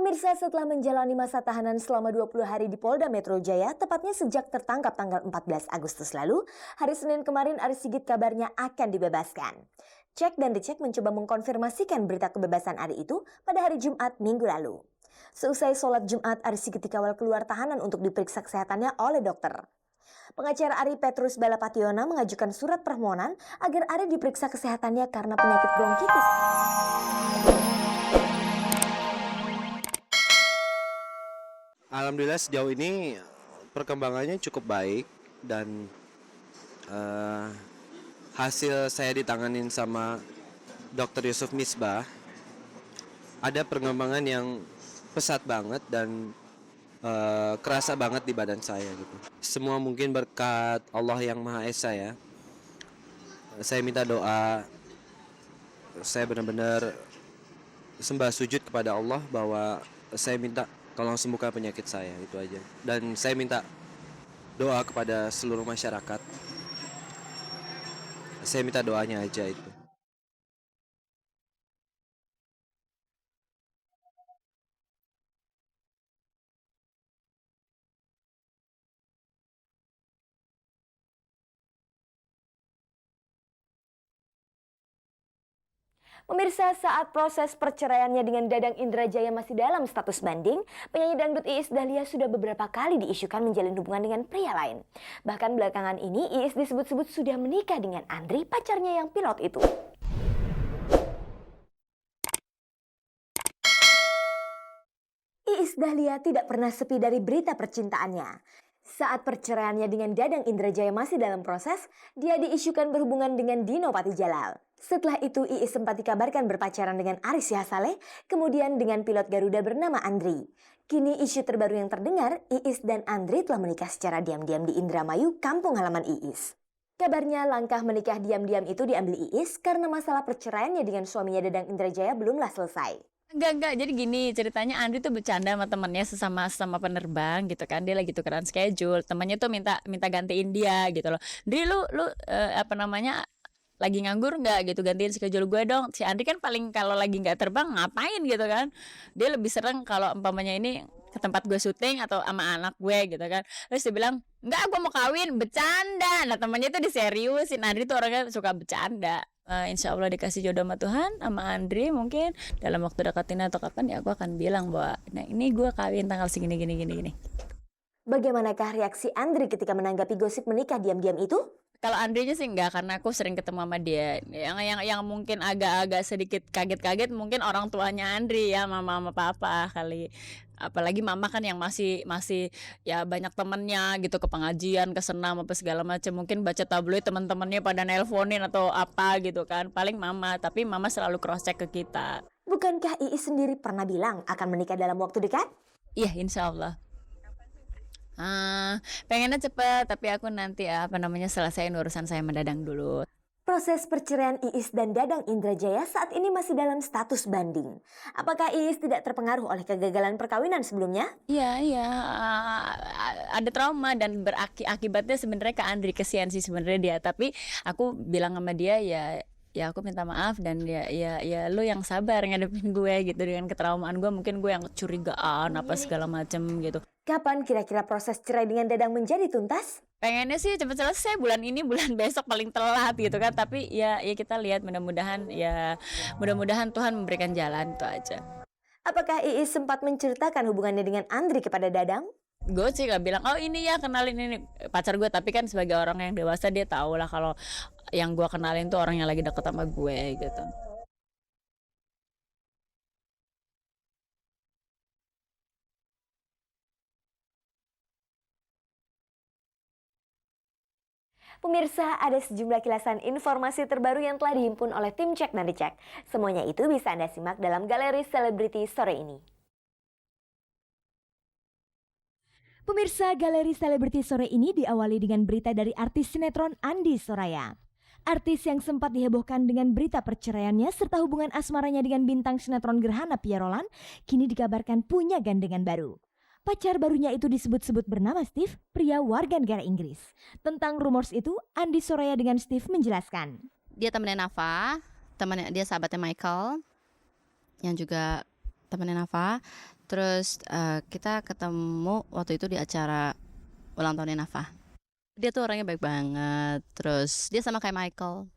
Pemirsa, setelah menjalani masa tahanan selama 20 hari di Polda Metro Jaya, tepatnya sejak tertangkap tanggal 14 Agustus lalu, hari Senin kemarin Aris Sigit kabarnya akan dibebaskan. Cek dan Dicek mencoba mengkonfirmasikan berita kebebasan Ari itu pada hari Jumat minggu lalu. Seusai sholat Jumat, Aris Sigit dikawal keluar tahanan untuk diperiksa kesehatannya oleh dokter. Pengacara Ari Petrus Balapationa mengajukan surat permohonan agar Ari diperiksa kesehatannya karena penyakit bronkitis. Alhamdulillah sejauh ini perkembangannya cukup baik dan hasil saya ditanganin sama Dr. Yusuf Misbah ada perkembangan yang pesat banget dan kerasa banget di badan saya gitu. Semua mungkin berkat Allah yang Maha Esa ya. Saya minta doa, saya benar-benar sembah sujud kepada Allah bahwa saya minta tolong sembuhkan penyakit saya, itu aja. Dan saya minta doa kepada seluruh masyarakat. Saya minta doanya aja itu. Pemirsa, saat proses perceraiannya dengan Dadang Indrajaya masih dalam status banding, penyanyi dangdut Iis Dahlia sudah beberapa kali diisukan menjalin hubungan dengan pria lain. Bahkan belakangan ini Iis disebut-sebut sudah menikah dengan Andri, pacarnya yang pilot itu. Iis Dahlia tidak pernah sepi dari berita percintaannya. Saat perceraiannya dengan Dadang Indrajaya masih dalam proses, dia diisukan berhubungan dengan Dino Patijalal. Setelah itu Iis sempat dikabarkan berpacaran dengan Aris Sihasale, kemudian dengan pilot Garuda bernama Andri. Kini isu terbaru yang terdengar, Iis dan Andri telah menikah secara diam-diam di Indramayu, kampung halaman Iis. Kabarnya langkah menikah diam-diam itu diambil Iis karena masalah perceraiannya dengan suaminya Dadang Indrajaya belumlah selesai. Enggak. Jadi gini, ceritanya Andri tuh bercanda sama temennya sesama penerbang gitu kan. Dia lagi tukeran schedule. Temannya tuh minta gantiin dia gitu loh. Dri lu lagi nganggur nggak gitu, gantiin schedule gue dong. Si Andri kan paling kalau lagi nggak terbang ngapain gitu kan. Dia lebih sering kalau umpamanya ini ke tempat gue syuting atau sama anak gue gitu kan. Terus dia bilang, enggak, gue mau kawin, bercanda. Nah temannya tuh diseriusin. Andri tuh orangnya suka bercanda. Insya Allah dikasih jodoh sama Tuhan sama Andri, mungkin dalam waktu dekat ini atau kapan ya aku akan bilang bahwa nah ini gue kawin tanggal segini gini. Bagaimanakah reaksi Andri ketika menanggapi gosip menikah diam-diam itu? Kalau Andrinya sih enggak, karena aku sering ketemu sama dia. Yang mungkin agak sedikit kaget mungkin orang tuanya Andri ya, mama sama papa kali. Apalagi mama kan yang masih ya banyak temennya gitu, ke pengajian, ke senam apa segala macam. Mungkin baca tabloid teman-temannya pada nelponin atau apa gitu kan. Paling mama, tapi mama selalu cross check ke kita. Bukankah Iis sendiri pernah bilang akan menikah dalam waktu dekat? Iya, insya Allah. Pengennya cepet, tapi aku nanti selesaiin urusan saya mendadak dulu. Proses perceraian Iis dan Dadang Indrajaya saat ini masih dalam status banding. Apakah Iis tidak terpengaruh oleh kegagalan perkawinan sebelumnya? Iya, ada trauma dan akibatnya sebenarnya ke Andri, kesian sih sebenarnya dia. Tapi aku bilang sama dia ya aku minta maaf dan ya lu yang sabar ngadepin gue gitu dengan ketraumaan gue, mungkin gue yang curigaan apa segala macem gitu. Kapan kira-kira proses cerai dengan Dadang menjadi tuntas? Pengennya sih cepet selesai, bulan ini, bulan besok paling telat gitu kan. Tapi ya kita lihat, mudah-mudahan Tuhan memberikan jalan, itu aja. Apakah Iis sempat menceritakan hubungannya dengan Andri kepada Dadang? Gue sih gak bilang, oh ini ya kenalin ini pacar gue. Tapi kan sebagai orang yang dewasa dia tahu lah kalau yang gue kenalin tuh orang yang lagi deket sama gue gitu. Pemirsa, ada sejumlah kilasan informasi terbaru yang telah dihimpun oleh tim Cek dan Dicek. Semuanya itu bisa Anda simak dalam Galeri Selebriti sore ini. Pemirsa, Galeri Selebriti sore ini diawali dengan berita dari artis sinetron Andi Soraya. Artis yang sempat dihebohkan dengan berita perceraiannya serta hubungan asmaranya dengan bintang sinetron Gerhana Pierolan, kini dikabarkan punya gandengan baru. Pacar barunya itu disebut-sebut bernama Steve, pria warga negara Inggris. Tentang rumors itu, Andi Soraya dengan Steve menjelaskan. Dia temennya Nafa, dia sahabatnya Michael, yang juga temennya Nafa. Terus kita ketemu waktu itu di acara ulang tahunnya Nafa. Dia tuh orangnya baik banget. Terus dia sama kayak Michael,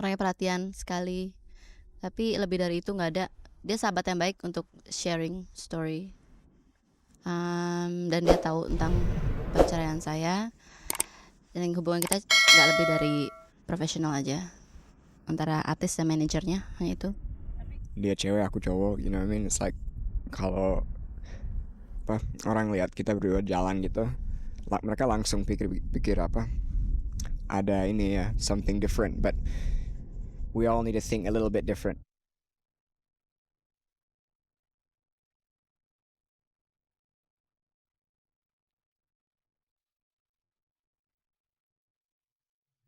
orangnya perhatian sekali. Tapi lebih dari itu nggak ada. Dia sahabat yang baik untuk sharing story. Dan dia tahu tentang perceraian saya. Dan hubungan kita nggak lebih dari profesional aja, antara artis dan manajernya, hanya itu. Dia cewek, aku cowok, you know what I mean? It's like kalau orang lihat kita berdua jalan gitu, mereka langsung pikir apa? Ada ini ya, something different, but we all need to think a little bit different.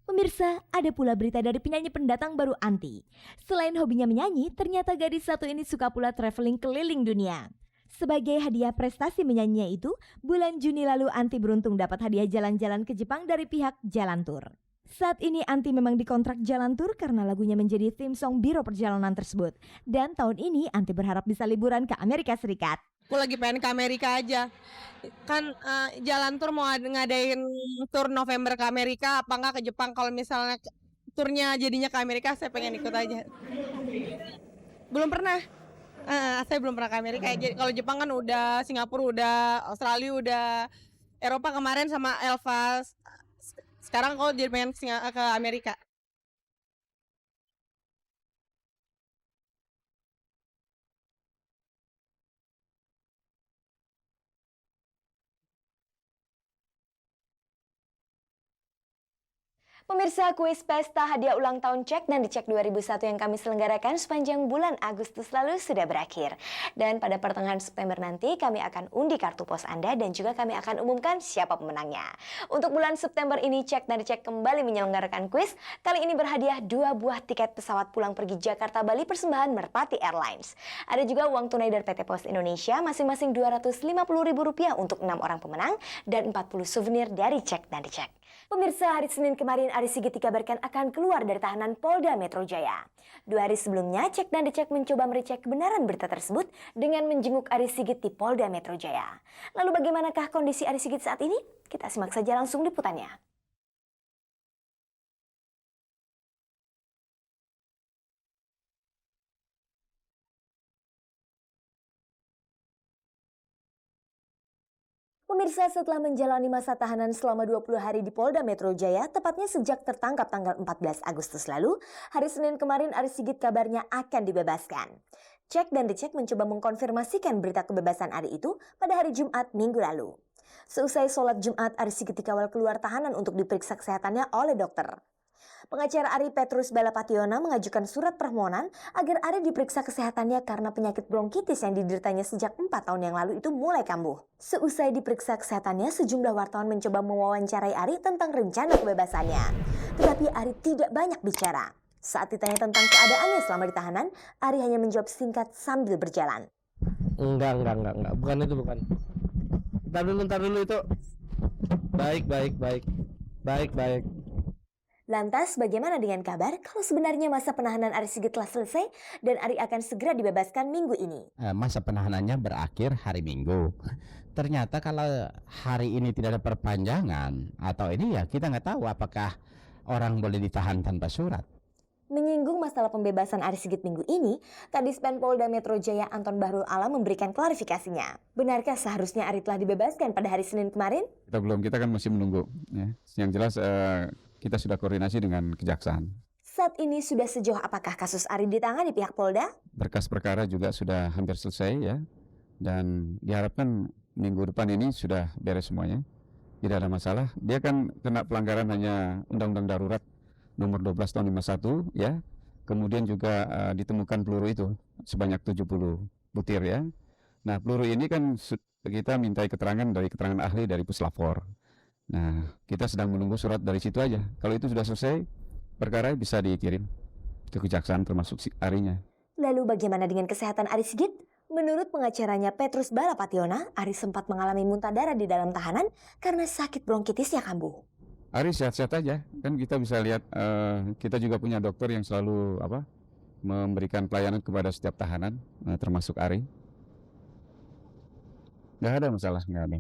Pemirsa, ada pula berita dari penyanyi pendatang baru Anti. Selain hobinya menyanyi, ternyata gadis satu ini suka pula traveling keliling dunia. Sebagai hadiah prestasi menyanyinya itu, bulan Juni lalu Anti beruntung dapat hadiah jalan-jalan ke Jepang dari pihak Jalan Tour. Saat ini Anti memang dikontrak Jalan Tour karena lagunya menjadi theme song biro perjalanan tersebut. Dan tahun ini Anti berharap bisa liburan ke Amerika Serikat. Aku lagi pengen ke Amerika aja. Kan Jalan Tour mau ngadain tour November ke Amerika, apa enggak ke Jepang. Kalau misalnya turnya jadinya ke Amerika, saya pengen ikut aja. Belum pernah. Saya belum pernah ke Amerika. Kalau Jepang kan udah, Singapura udah, Australia udah, Eropa kemarin sama Elva. Sekarang kalau jadi pengen ke Amerika. Pemirsa, kuis pesta hadiah ulang tahun Cek dan Dicek 2001 yang kami selenggarakan sepanjang bulan Agustus lalu sudah berakhir. Dan pada pertengahan September nanti kami akan undi kartu pos Anda dan juga kami akan umumkan siapa pemenangnya. Untuk bulan September ini Cek dan Dicek kembali menyelenggarakan kuis. Kali ini berhadiah 2 buah tiket pesawat pulang pergi Jakarta-Bali persembahan Merpati Airlines. Ada juga uang tunai dari PT Pos Indonesia masing-masing Rp250.000 untuk 6 orang pemenang dan 40 souvenir dari Cek dan Dicek. Pemirsa, hari Senin kemarin Ari Sigit dikabarkan akan keluar dari tahanan Polda Metro Jaya. 2 hari sebelumnya, Cek dan Dicek mencoba mericek kebenaran berita tersebut dengan menjenguk Ari Sigit di Polda Metro Jaya. Lalu bagaimanakah kondisi Ari Sigit saat ini? Kita simak saja langsung liputannya. Pemirsa, setelah menjalani masa tahanan selama 20 hari di Polda Metro Jaya, tepatnya sejak tertangkap tanggal 14 Agustus lalu, hari Senin kemarin Ari Sigit kabarnya akan dibebaskan. Cek dan Dicek mencoba mengkonfirmasikan berita kebebasan Ari itu pada hari Jumat minggu lalu. Seusai sholat Jumat, Ari Sigit dikawal keluar tahanan untuk diperiksa kesehatannya oleh dokter. Pengacara Ari Petrus Balapationa mengajukan surat permohonan agar Ari diperiksa kesehatannya karena penyakit bronkitis yang dideritanya sejak 4 tahun yang lalu itu mulai kambuh. Seusai diperiksa kesehatannya, sejumlah wartawan mencoba mewawancarai Ari tentang rencana kebebasannya. Tetapi Ari tidak banyak bicara. Saat ditanya tentang keadaannya selama di tahanan, Ari hanya menjawab singkat sambil berjalan. Enggak. Bukan itu, bukan. Ntar dulu itu. Baik. Lantas bagaimana dengan kabar kalau sebenarnya masa penahanan Ari Sigit telah selesai dan Ari akan segera dibebaskan minggu ini? Masa penahanannya berakhir hari Minggu. Ternyata kalau hari ini tidak ada perpanjangan atau ini ya kita nggak tahu apakah orang boleh ditahan tanpa surat. Menyinggung masalah pembebasan Ari Sigit minggu ini, Kadispen Polda Metro Jaya Anton Bahrul Alam memberikan klarifikasinya. Benarkah seharusnya Ari telah dibebaskan pada hari Senin kemarin? Kita kan masih menunggu. Ya. Yang jelas kita sudah koordinasi dengan kejaksaan. Saat ini sudah sejauh apakah kasus Ari ditangani pihak Polda? Berkas perkara juga sudah hampir selesai ya. Dan diharapkan minggu depan ini sudah beres semuanya. Tidak ada masalah. Dia kan kena pelanggaran hanya Undang-Undang Darurat nomor 12 tahun 51 ya. Kemudian juga ditemukan peluru itu sebanyak 70 butir ya. Nah, peluru ini kan kita mintai keterangan ahli dari Puslapor. Nah, kita sedang menunggu surat dari situ aja. Kalau itu sudah selesai, perkara bisa dikirim ke kejaksaan termasuk si Arinya. Lalu bagaimana dengan kesehatan Ari Sigit? Menurut pengacaranya Petrus Balapationa, Ari sempat mengalami muntah darah di dalam tahanan karena sakit bronkitisnya kambuh. Ari sehat-sehat aja. Kan kita bisa lihat, kita juga punya dokter yang selalu memberikan pelayanan kepada setiap tahanan, termasuk Ari. Nggak ada masalah, nggak ada.